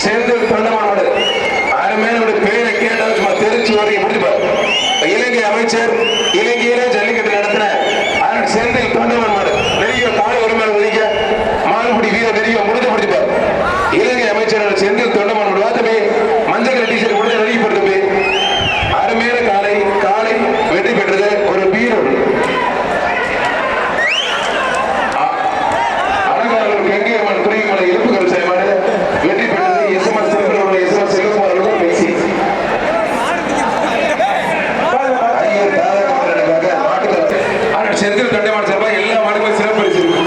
செந்தில் தொண்டமானோடு அருமையான பேரை கேட்டால் சும்மா தெரிச்சு வரைக்கும் முடிச்சுப்பார். இலங்கை அமைச்சர் இலங்கையிலே ஜல்லிக்கட்டு நடத்தின செந்தில் தொண்டமான் மாடு நெருங்கிய காலை ஒரு மேல ஒதுக்க மால்குடி வீரர் நெருங்கிய முடிஞ்சு முடிச்சுப்பார். இலங்கை அமைச்சர் செந்தில் தொண்டமான் மாடு வாத்தமே மஞ்சள் டீஷர்ட் முடிஞ்ச நெருங்கிப்படுத்து அருமையான காலை காலை வெற்றி பெற்றது ஒரு வீரர் அலங்காரம் கெங்கியம்மன் துறைமலை இழுப்புகள் செய்வாரு வெற்றி பெற்றது எஸ்எம்எஸ் திருப்பூர் எஸ்எம்எஸ் செல்வகுமார் அவர்கள் பேசி செந்தில் தொண்டமான் சார்பா எல்லா மாடுகளும் சிறப்பு பரிசு இருக்கு.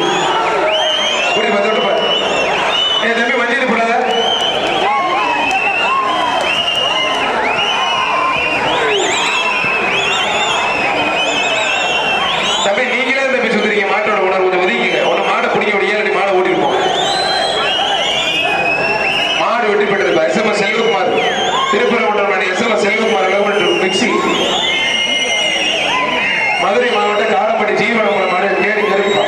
என் தம்பி மஞ்சள் போடாத தம்பி நீங்களே தம்பி சுத்துறீங்க மாட்டோட உணர்வு கொஞ்சம் ஒதுக்கிங்க. ஒன்னு மாடை பிடிக்க முடியாது மாடை ஓட்டிருப்போம். மாடு வெற்றி பெற்றது SMS Selvakumar Thiruparankundram SMS Selvakumar mixie Madurai மாவட்ட காரப்பட்டி ஜீவனம் மாடு கேடி கருப்பா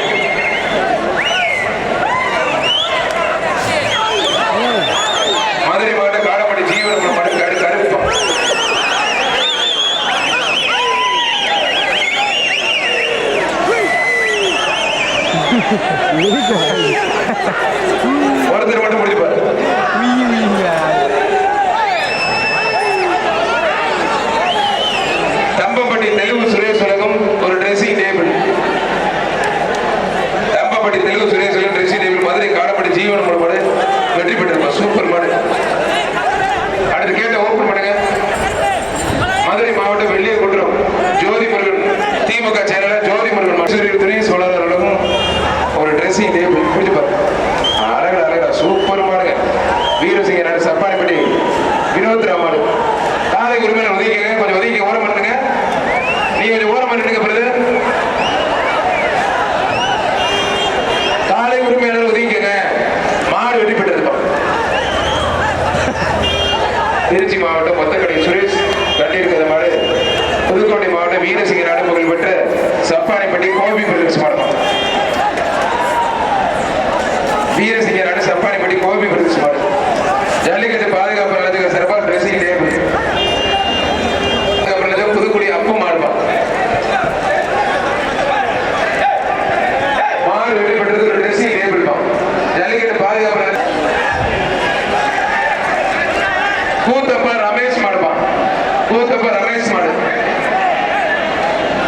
மதுரை மாவட்ட காரப்பட்டி ஜீவனம் மாடு கேடி கருப்பா ஒருத்தர் மட்டும் முடிப்பாரு. தம்பப்பட்டி தெலுங்கு சுரேஷ் உலகம் ஒரு ட்ரெஸ்ஸிங் டேபிள். தம்பப்பட்டி தெலுங்கு சுரேஷ் உலகம் ட்ரெஸ்ஸிங் டேபிள் மதுரை காடப்பட்டி ஜீவன மாடு வெற்றி பெற்றிருப்பா. சூப்பர் மாடு. அடுத்து கேட்ட ஓப்பன் பண்ணுங்க. மதுரை மாவட்டம் வெள்ளிய குன்றம் ஜோதி முருகன் திமுக செயலாளர் ஜோதி முருகன் மசூரி துணை சோழர்களும் ஒரு ட்ரெஸ்ஸிங் டேபிள் பிடிச்சுப்பார். அழகா அழகா சூப்பர் மாடுங்க. வீரசிங்க நாடு சப்பானிப்பட்டி வினோத் ராமாடு காலை உரிமையில ஒதுக்கிங்க. கொஞ்சம் ஒதுக்கி ஓரம் பண்ணுங்க. நீங்க கொஞ்சம் ஓரம் பண்ணிடுங்க பிரதர். காலை உரிமையாளர் ஒதுக்கிங்க. மாடு வெற்றி பெற்றிருப்போம். திருச்சி மாவட்டம் மொத்தக்கடை சுரேஷ் கட்டியிருக்கிற மாடு புதுக்கோட்டை மாவட்டம் வீரசிங்க நாடு புகழ் பெற்ற சப்பானிப்பட்டி கோபி பிரதேச மாடு. வீரசிங்க நாடு சப்பானிப்பட்டி கோபி பிரதேச மாடு ஜல்லிக்கட்டு பாதுகாப்பு நிலையத்துக்கு சிறப்பாக ட்ரெஸ்ஸிங் டேபிள் புதுக்குடி அப்பு மாடுமா மாடு வெற்றி பெற்றது ஒரு ட்ரெஸ்ஸிங் டேபிள் தான். ஜல்லிக்கட்டு பாதுகாப்பு கூத்தப்பா ரமேஷ் மாடுமா கூத்தப்பா ரமேஷ் மாடு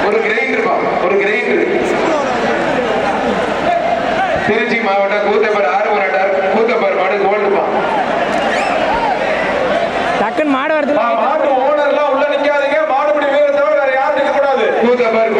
ஒரு கிரைண்டர் பா ஒரு கிரைண்டர். திருச்சி மாவட்டம் கூத்தப்பர் ஆறுமுறை கூத்தப்பர் மாடு கோல்டுப்பா. டக்குன்னு மாடு வருது. மாட்டு ஓனர்லாம் உள்ள நிக்காதீங்க. மாடுபிடி வீரர் தவிர வேற யாரும் நிக்க கூடாது. கூத்தப்பர்